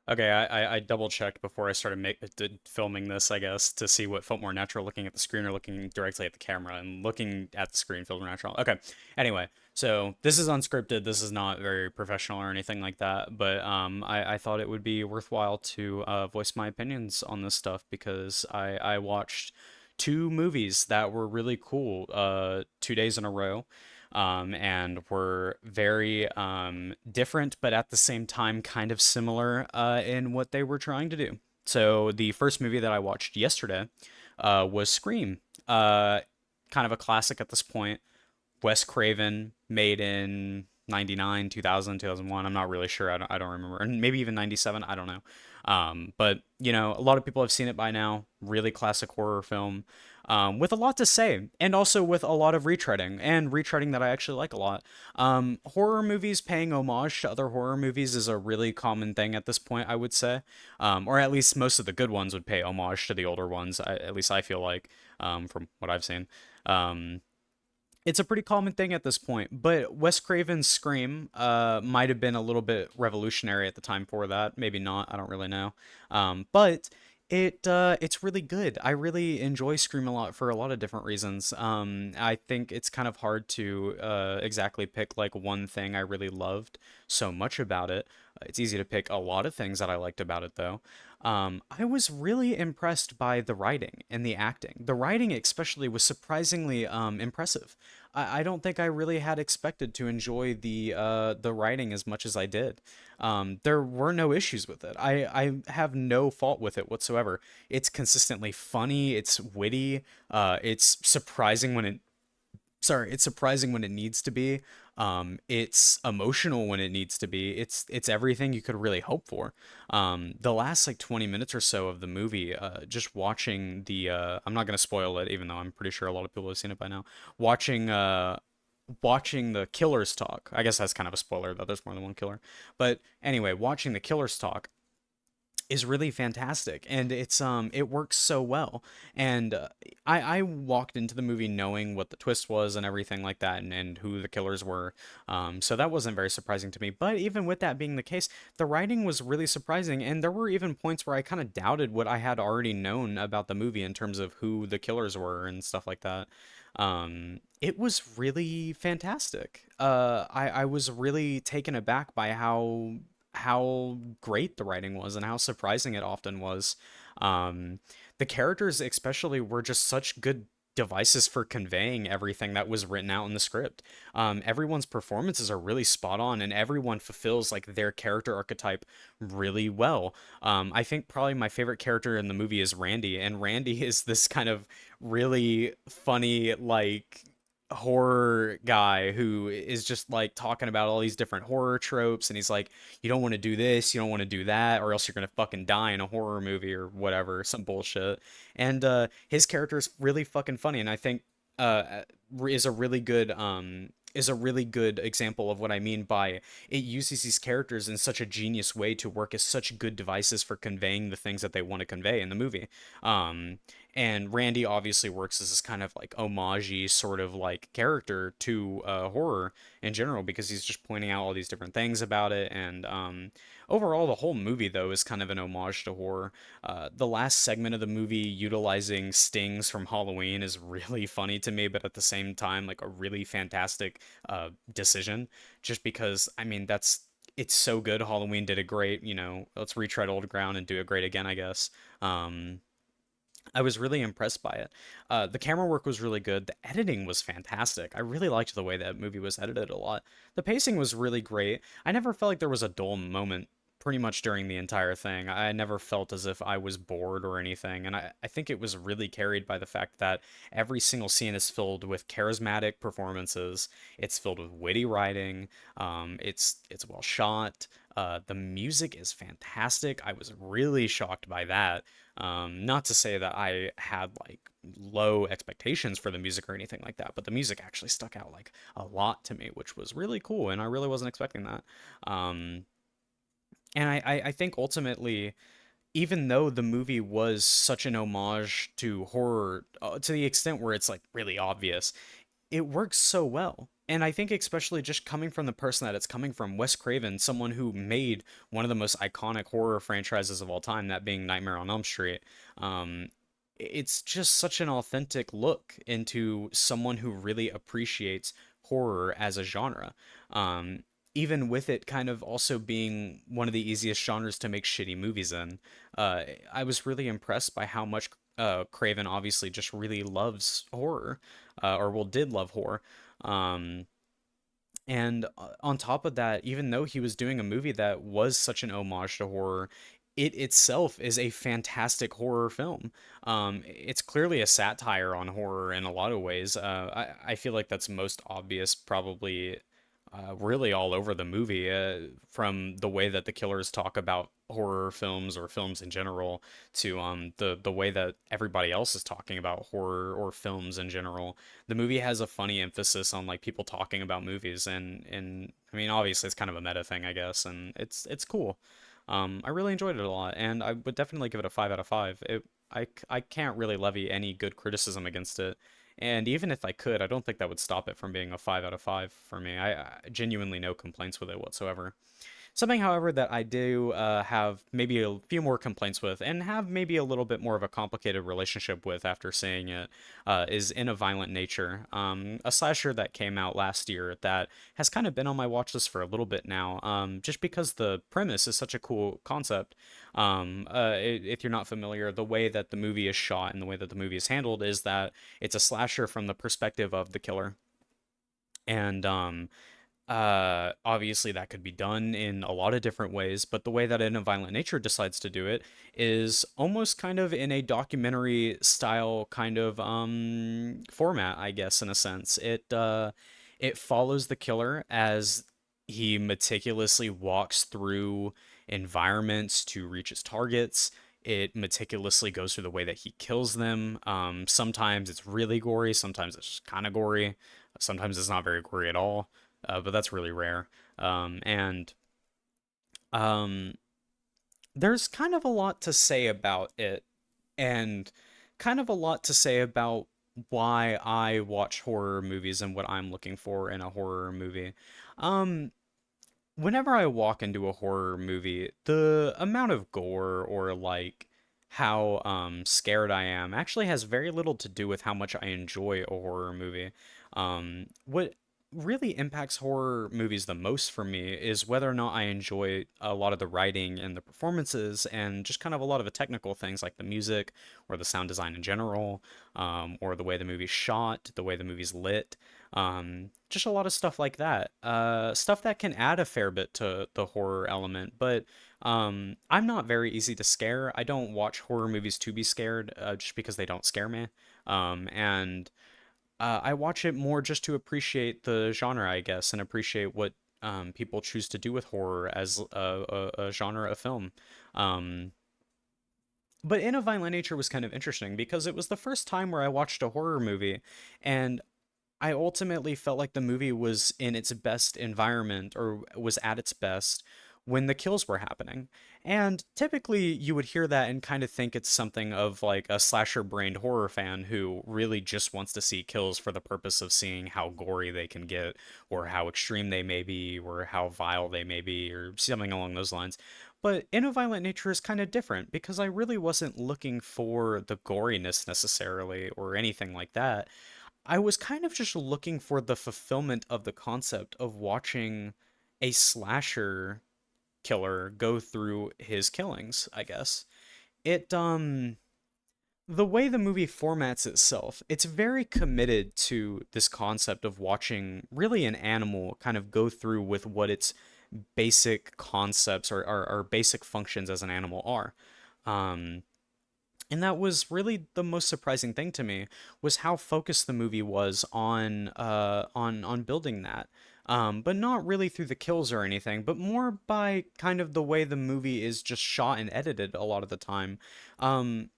Okay, I double checked before I started filming this, I guess, to see what felt more natural, looking at the screen or looking directly at the camera. And looking at the screen feels more natural. Okay. Anyway, so this is unscripted. This is not very professional or anything like that. But I thought it would be worthwhile to voice my opinions on this stuff because I watched two movies that were really cool 2 days in a row, and were very different, but at the same time kind of similar in what they were trying to do. So the first movie that I watched yesterday was Scream, uh, kind of a classic at this point. Wes Craven, made in 99, 2000, 2001. I'm not really sure. I don't remember. And maybe even 97. I don't know. But, a lot of people have seen it by now. Really classic horror film, with a lot to say, and also with a lot of retreading, and retreading that I actually like a lot. Horror movies paying homage to other horror movies is a really common thing at this point, I would say. Or at least most of the good ones would pay homage to the older ones, at least I feel like, from what I've seen. Um, it's a pretty common thing at this point, but Wes Craven's Scream might have been a little bit revolutionary at the time for that. Maybe not. I don't really know. But it's really good. I really enjoy Scream a lot for a lot of different reasons. I think it's kind of hard to exactly pick like one thing I really loved so much about it. It's easy to pick a lot of things that I liked about it though. I was really impressed by the writing and the acting. The writing, especially, was surprisingly impressive. I don't think I really had expected to enjoy the writing as much as I did. There were no issues with it. I have no fault with it whatsoever. It's consistently funny. It's witty. It's surprising when it's surprising when it needs to be. It's emotional when it needs to be. It's everything you could really hope for. The last like 20 minutes or so of the movie, just watching I'm not gonna spoil it, even though I'm pretty sure a lot of people have seen it by now. Watching watching the killers talk. I guess that's kind of a spoiler though. There's more than one killer. But anyway, watching the killers talk is really fantastic, and it works so well. And I walked into the movie knowing what the twist was and everything like that, and who the killers were. So that wasn't very surprising to me, but even with that being the case, the writing was really surprising, and there were even points where I kind of doubted what I had already known about the movie in terms of who the killers were and stuff like that. It was really fantastic. I was really taken aback by how great the writing was and how surprising it often was. Um, the characters, especially, were just such good devices for conveying everything that was written out in the script. Everyone's performances are really spot on, and everyone fulfills like their character archetype really well. I think probably my favorite character in the movie is Randy, and Randy is this kind of really funny, like horror guy who is just like talking about all these different horror tropes, and he's like, you don't want to do this, you don't want to do that, or else you're gonna fucking die in a horror movie or whatever, some bullshit. And his character is really fucking funny, and I think uh is a really good example of what I mean by it uses these characters in such a genius way to work as such good devices for conveying the things that they want to convey in the movie. Um, and Randy obviously works as this kind of like homage sort of like character to horror in general because he's just pointing out all these different things about it. And overall, the whole movie, though, is kind of an homage to horror. The last segment of the movie utilizing stings from Halloween is really funny to me, but at the same time, like a really fantastic decision. Just because, I mean, it's so good. Halloween did it great. Let's retread old ground and do it great again, I guess. Um, I was really impressed by it. The camera work was really good. The editing was fantastic. I really liked the way that movie was edited a lot. The pacing was really great. I never felt like there was a dull moment pretty much during the entire thing. I never felt as if I was bored or anything. And I think it was really carried by the fact that every single scene is filled with charismatic performances. It's filled with witty writing. It's well shot. The music is fantastic. I was really shocked by that. Not to say that I had like low expectations for the music or anything like that, but the music actually stuck out like a lot to me, which was really cool, and I really wasn't expecting that. Um, and I think ultimately, even though the movie was such an homage to horror, to the extent where it's like really obvious, it works so well. And I think especially just coming from the person that it's coming from, Wes Craven, someone who made one of the most iconic horror franchises of all time, that being Nightmare on Elm Street. It's just such an authentic look into someone who really appreciates horror as a genre. Um, Even with it kind of also being one of the easiest genres to make shitty movies in, uh, I was really impressed by how much Craven obviously just really loves horror, or well, did love horror. Um, and on top of that, even though he was doing a movie that was such an homage to horror, it itself is a fantastic horror film. It's clearly a satire on horror in a lot of ways. I feel like that's most obvious, probably, really all over the movie, from the way that the killers talk about horror films or films in general to the way that everybody else is talking about horror or films in general. The movie has a funny emphasis on like people talking about movies, and I mean obviously it's kind of a meta thing, I guess, and it's cool. I really enjoyed it a lot, and I would definitely give it a 5 out of 5. I can't really levy any good criticism against it. And even if I could, I don't think that would stop it from being a 5 out of 5 for me. I genuinely no complaints with it whatsoever. Something, however, that I do have maybe a few more complaints with, and have maybe a little bit more of a complicated relationship with after seeing it, is In a Violent Nature, a slasher that came out last year that has kind of been on my watch list for a little bit now, just because the premise is such a cool concept. If you're not familiar, the way that the movie is shot and the way that the movie is handled is that it's a slasher from the perspective of the killer. And obviously that could be done in a lot of different ways, but the way that In a Violent Nature decides to do it is almost kind of in a documentary style kind of format, I guess, in a sense. It follows the killer as he meticulously walks through environments to reach his targets. It meticulously goes through the way that he kills them. Sometimes it's really gory, sometimes it's just kind of gory, sometimes it's not very gory at all, but that's really rare. And um, there's kind of a lot to say about it, and kind of a lot to say about why I watch horror movies and what I'm looking for in a horror movie. Um, Whenever I walk into a horror movie, the amount of gore or like how scared I am actually has very little to do with how much I enjoy a horror movie. What really impacts horror movies the most for me is whether or not I enjoy a lot of the writing and the performances and just kind of a lot of the technical things like the music or the sound design in general, or the way the movie's shot, the way the movie's lit. Just a lot of stuff like that. Stuff that can add a fair bit to the horror element, but I'm not very easy to scare. I don't watch horror movies to be scared, just because they don't scare me. And I watch it more just to appreciate the genre, I guess, and appreciate what people choose to do with horror as a genre of film. Um, but In a Violent Nature was kind of interesting because it was the first time where I watched a horror movie, and I ultimately felt like the movie was in its best environment or was at its best when the kills were happening. And typically you would hear that and kind of think it's something of like a slasher brained horror fan who really just wants to see kills for the purpose of seeing how gory they can get or how extreme they may be or how vile they may be or something along those lines. But In a Violent Nature is kind of different because I really wasn't looking for the goriness necessarily or anything like that. I was kind of just looking for the fulfillment of the concept of watching a slasher killer go through his killings, I guess. It The way the movie formats itself, it's very committed to this concept of watching really an animal kind of go through with what its basic concepts or basic functions as an animal are. Um and that was really the most surprising thing to me was how focused the movie was on building that. But not really through the kills or anything, but more by kind of the way the movie is just shot and edited a lot of the time. Um,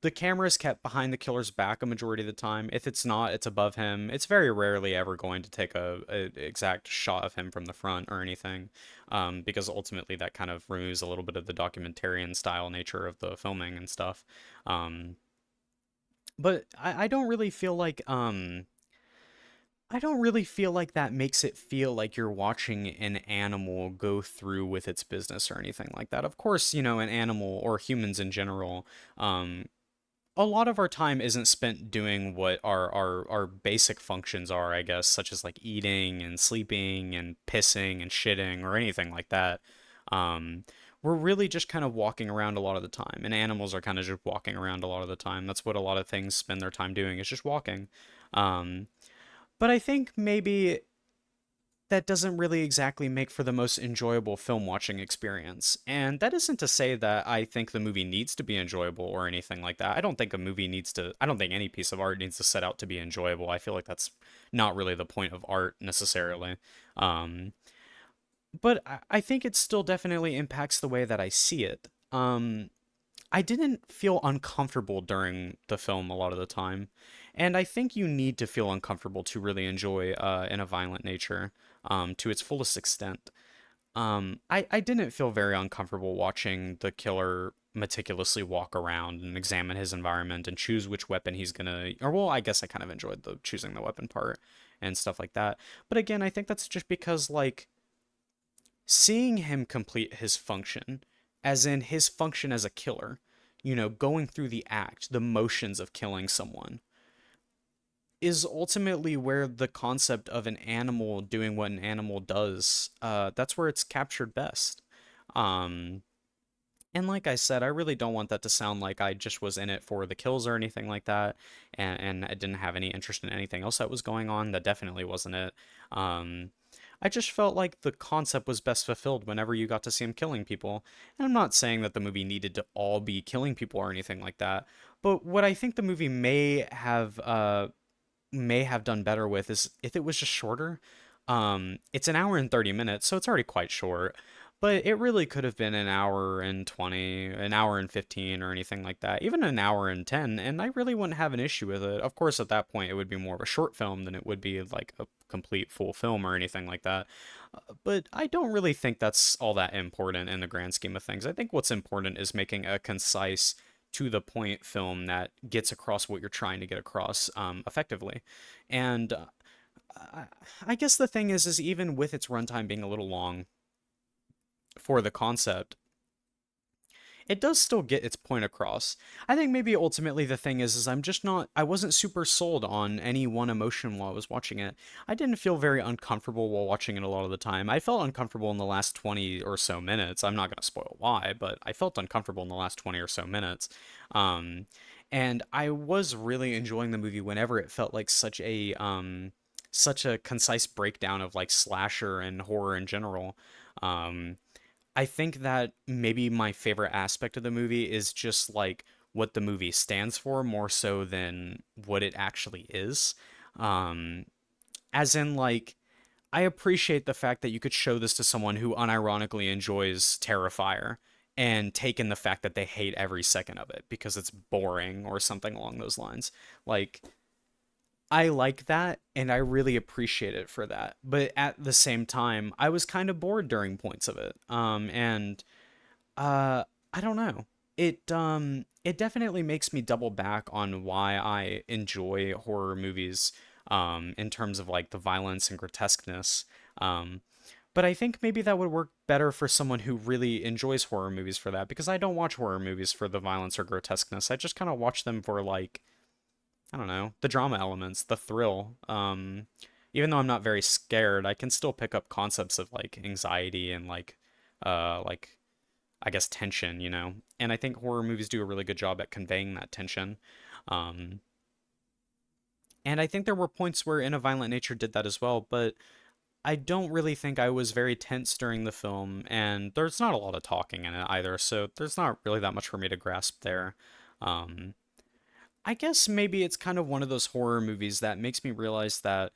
the camera is kept behind the killer's back a majority of the time. If it's not, it's above him. It's very rarely ever going to take a exact shot of him from the front or anything, because ultimately that kind of removes a little bit of the documentarian style nature of the filming and stuff. Um, but I don't really feel like I don't really feel like that makes it feel like you're watching an animal go through with its business or anything like that. Of course, an animal or humans in general, um, a lot of our time isn't spent doing what our basic functions are, I guess, such as like eating and sleeping and pissing and shitting or anything like that. Um, we're really just kind of walking around a lot of the time, and animals are kind of just walking around a lot of the time. That's what a lot of things spend their time doing, is just walking. Um, but I think maybe that doesn't really exactly make for the most enjoyable film watching experience. And that isn't to say that I think the movie needs to be enjoyable or anything like that. I don't think any piece of art needs to set out to be enjoyable. I feel like that's not really the point of art necessarily. Um, but I think it still definitely impacts the way that I see it. I didn't feel uncomfortable during the film a lot of the time. And I think you need to feel uncomfortable to really enjoy in a violent nature to its fullest extent. I didn't feel very uncomfortable watching the killer meticulously walk around and examine his environment and choose which weapon he's gonna. Or, well, I guess I kind of enjoyed the choosing the weapon part and stuff like that. But again, I think that's just because, like, seeing him complete his function, as in his function as a killer, going through the act, the motions of killing someone, is ultimately where the concept of an animal doing what an animal does, that's where it's captured best. Um, and like I said, I really don't want that to sound like I just was in it for the kills or anything like that, and I didn't have any interest in anything else that was going on. That definitely wasn't it. Um, I just felt like the concept was best fulfilled whenever you got to see him killing people. And I'm not saying that the movie needed to all be killing people or anything like that, but what I think the movie may have done better with is if it was just shorter. It's an hour and 30 minutes, so it's already quite short. But it really could have been an hour and 20, an hour and 15, or anything like that. Even an hour and 10, and I really wouldn't have an issue with it. Of course, at that point, it would be more of a short film than it would be like a complete full film or anything like that. But I don't really think that's all that important in the grand scheme of things. I think what's important is making a concise, to the point film that gets across what you're trying to get across effectively. And I I guess the thing is even with its runtime being a little long for the concept, it does still get its point across. I think maybe ultimately the thing is I wasn't super sold on any one emotion while I was watching it. I didn't feel very uncomfortable while watching it a lot of the time. I felt uncomfortable in the last 20 or so minutes. I'm not going to spoil why, but I felt uncomfortable in the last 20 or so minutes. Um, and I was really enjoying the movie whenever it felt like such a concise breakdown of like slasher and horror in general. Um, I think that maybe my favorite aspect of the movie is just like what the movie stands for more so than what it actually is. Um, as in, like, I appreciate the fact that you could show this to someone who unironically enjoys Terrifier and take in the fact that they hate every second of it because it's boring or something along those lines. Like, I like that and I really appreciate it for that. But at the same time, I was kind of bored during points of it. And I don't know. It definitely makes me double back on why I enjoy horror movies in terms of like the violence and grotesqueness. Um but I think maybe that would work better for someone who really enjoys horror movies for that because I don't watch horror movies for the violence or grotesqueness. I just kind of watch them for like I don't know, the drama elements, the thrill. Even though I'm not very scared, I can still pick up concepts of like anxiety and like I guess tension, And I think horror movies do a really good job at conveying that tension. Um, and I think there were points where In a Violent Nature did that as well, but I don't really think I was very tense during the film, and there's not a lot of talking in it either, so there's not really that much for me to grasp there. Um, I guess maybe it's kind of one of those horror movies that makes me realize that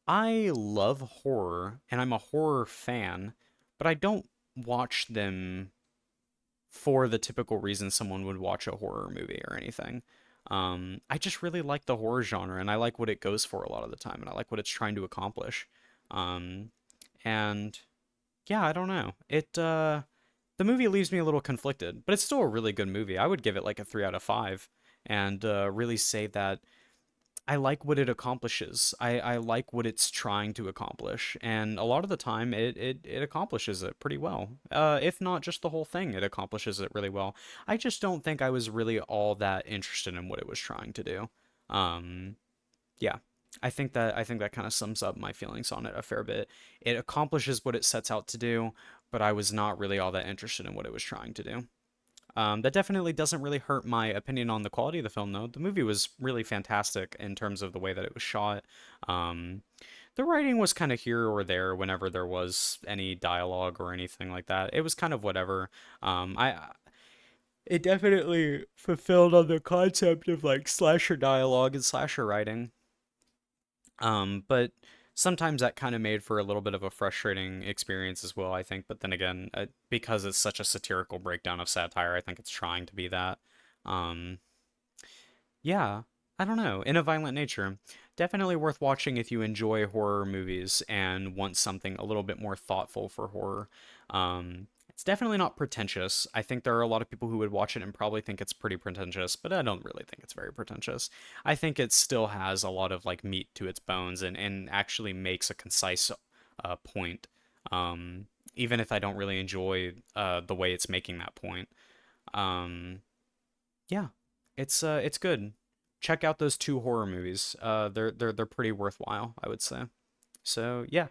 I love horror and I'm a horror fan, but I don't watch them for the typical reason someone would watch a horror movie or anything. I just really like the horror genre and I like what it goes for a lot of the time and I like what it's trying to accomplish. Um, and yeah, I don't know. The movie leaves me a little conflicted, but it's still a really good movie. I would give it like a 3 out of 5 and really say that I like what it accomplishes. I like what it's trying to accomplish, and a lot of the time it accomplishes it pretty well. If not just the whole thing, it accomplishes it really well. I just don't think I was really all that interested in what it was trying to do. Um, yeah. I think that kind of sums up my feelings on it a fair bit. It accomplishes what it sets out to do, but I was not really all that interested in what it was trying to do. That definitely doesn't really hurt my opinion on the quality of the film, though. The movie was really fantastic in terms of the way that it was shot. Um, the writing was kind of here or there whenever there was any dialogue or anything like that. It was kind of whatever. I it definitely fulfilled on the concept of like slasher dialogue and slasher writing. But sometimes that kind of made for a little bit of a frustrating experience as well, I think. But then again, because it's such a satirical breakdown of satire, I think it's trying to be that. Um, yeah, I don't know. In a Violent Nature, definitely worth watching if you enjoy horror movies and want something a little bit more thoughtful for horror. It's definitely not pretentious. I think there are a lot of people who would watch it and probably think it's pretty pretentious, but I don't really think it's very pretentious. I think it still has a lot of like meat to its bones and actually makes a concise point. Even if I don't really enjoy the way it's making that point. Um, yeah, it's good. Check out those two horror movies. They're pretty worthwhile, I would say. So yeah,